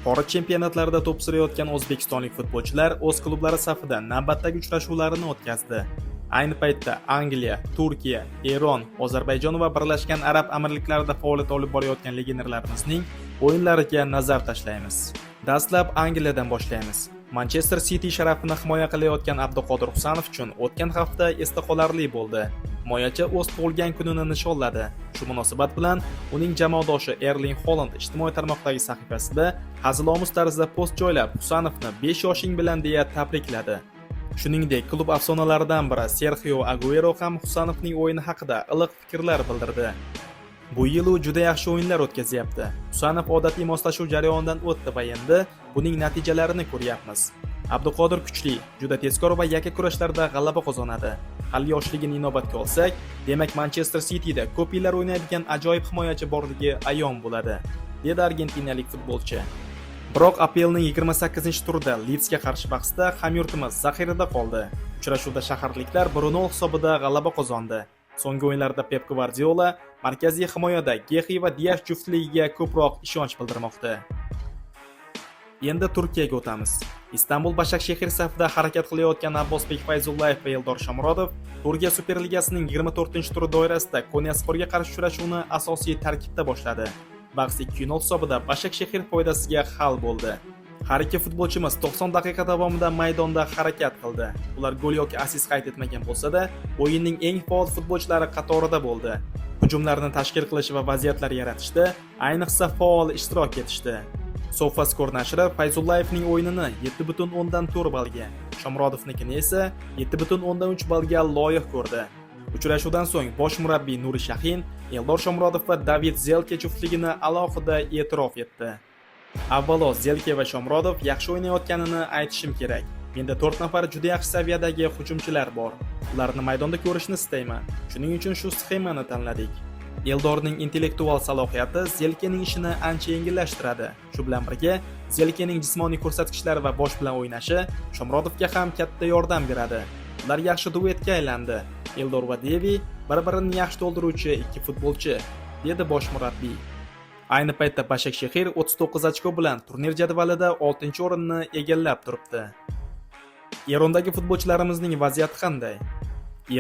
Xorij chempionatlarida to'p surayotgan o'zbekistonlik futbolchilar o'z klublari safida navbatdagi uchrashuvlarini o'tkazdi. Ayni paytda Angliya, Turkiya, Eron, Ozarbayjon va Birlashgan Arab Amirliklarida faoliyat olib borayotgan legionerlarimizning o'yinlariga nazar tashlaymiz. Dastlab Angliyadan boshlaymiz. Manchester City sharafini himoya qilayotgan Abduqodir Husanov uchun o'tgan hafta esda qolarli bo'ldi. Himoyachi o'z tug'ilgan kunini nishonladi. Shu munosabat bilan uning jamoadoshi Erling Haaland ijtimoiy tarmoqdagi sahifasida hazilomuz tarzda post joylab, Husanovni 5 yoshing bilan deya tabrikladi. Shuningdek, klub afsonalaridan biri Sergio Aguero ham Husanovning o'yini haqida iliq fikrlar bildirdi. Bu yil u juda yaxshi o'yinlar o'tkazyapti. Husanov odatiy moslashuv jarayonidan o'tdi va endi buning natijalarini ko'ryapmiz. Abduqodir kuchli, juda tezkor va yakka kurashlarda g'alaba qozonadi. Hali yoshligini inobatga olsak, demak Manchester Cityda ko'p yillar o'ynaydigan ajoyib himoyachi borligi ayon bo'ladi, dedi argentinalik futbolchi. Biroq APLning 28-turida Leedsga qarshi bahsda hamyurtimiz zaxirada qoldi. Uchrashuvda shaharliklar 1-0 hisobida g'alaba qozondi. So'nggi o'yinlarda Pep Guardiola markaziy himoyada Gehi va Dias juftligiga ko'proq ishonch bildirmoqda. Endi Turkiyaga o'tamiz. Istanbul Başakşehir safida harakat qilayotgan Abbosbek Fayzullayev va Eldor Shomurodov Turkiya Superligasining 24-turi doirasida Konyasporga qarshi uchrashuvni asosiy tarkibda boshladi. Bahs 2-0 hisobida Başakşehir foydasiga hal bo'ldi. Har ikki futbolchimiz 90 daqiqa davomida maydonda harakat qildi. Ular gol yoki assist qayd etmagan bo'lsa-da, o'yinning eng faol futbolchilari qatorida bo'ldi. Hujumlarni tashkil qilish va vaziyatlar yaratishda ayniqsa faol ishtirok etishdi. SofaScore nashri Fayzullayevning o'yinini 7.4 ballga, Shomurodovnikini esa 7.3 ballga loyiq ko'rdi. Uchrashuvdan so'ng bosh murabbiy Nuri Shahin Eldor Shomurodov va David Zelke juftligini alohida e'tirof etdi. Avvalo Zelke va Shomurodov yaxshi o'ynayotganini aytishim kerak. Menda 4 nafar juda yaxshi saviyadagi hujumchilar bor. Ularni maydonda ko'rishni istayman. Shuning uchun shu sxemani tanladik. Eldorning intellektual salohiyati Zelkening ishini ancha yengillashtiradi. Shu bilan birga Zelkening jismoniy ko'rsatkichlari va bosh bilan o'ynashi Shomurodovga ham katta yordam beradi. Ular yaxshi duetga aylandi. Eldor va Devi bir-birini yaxshi to'ldiruvchi ikki futbolchi, dedi bosh murabbiy. Ayni paytda Başakşehir 39 ochko bilan turnir jadvalida 6-o'rinni egallab turibdi. Erondagi futbolchilarimizning vaziyati qanday?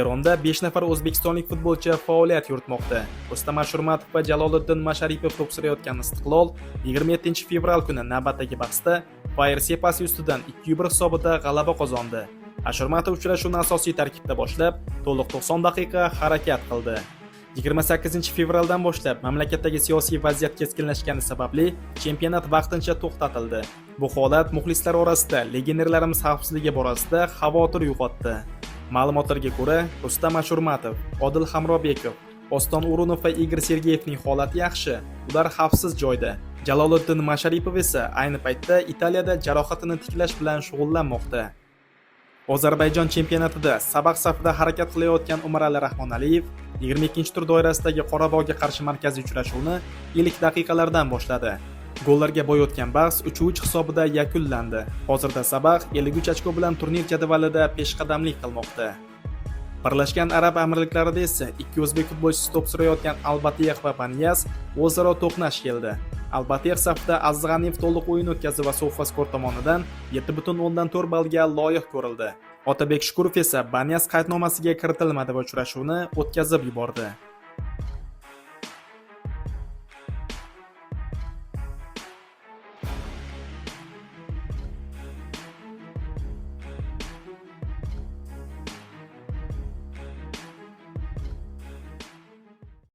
Eronda 5 nafar o'zbekistonlik futbolchi faoliyat yuritmoqda. Rustam Ashurmatov va Jaloliddin Masharipov to'p surayotgan Istiqlol 27-fevral kuni navbatdagi bahsda Fire Sepasi ustidan 2-1 hisobida g'alaba qozondi. Ashurmatov uchrashuvni asosiy tarkibda boshlab, to'liq 90 daqiqa harakat qildi. 28-fevraldan boshlab mamlakatdagi siyosiy vaziyat keskinlashgani sababli chempionat vaqtincha to'xtatildi. Bu holat muxlislar orasida legionerlarimiz xavfsizligi borasida xavotir uyg'otdi. Ma'lumotlarga ko'ra, Rustam Ashurmatov, Odil Hamrobekov, Oston O'runov va Igor Sergeyevning holati yaxshi. Ular xavfsiz joyda. Jaloliddin Masharipov esa ayni paytda Italiyada jarohatini tiklash bilan shug'ullanmoqda. Ozarbayjon chempionatida Sabaq safida harakat qilayotgan Umarali Rahmonaliyev 22-tur doirasidagi Qorabog'ga qarshi markaziy uchrashuvni ilk daqiqalardan boshladi. Gollarga boy o'tgan bahs 3-3 hisobida yakunlandi. Hozirda Sabaq 53 ochko bilan turnir jadvalida peshqadamlik qilmoqda. Birlashgan Arab Amirliklarida esa ikki o'zbek futbolchisi to'p surayotgan Albatiyx va Banyas o'zaro to'qnash keldi. Albatiyx safida Azg'aniyev to'liq o'yin o'tkazdi va SofaScore tomonidan 7.4 ballga loyiq ko'rildi. Otabek Shukurov esa Banyas qaydnomasiga kiritilmadi va uchrashuvni o'tkazib yubordi.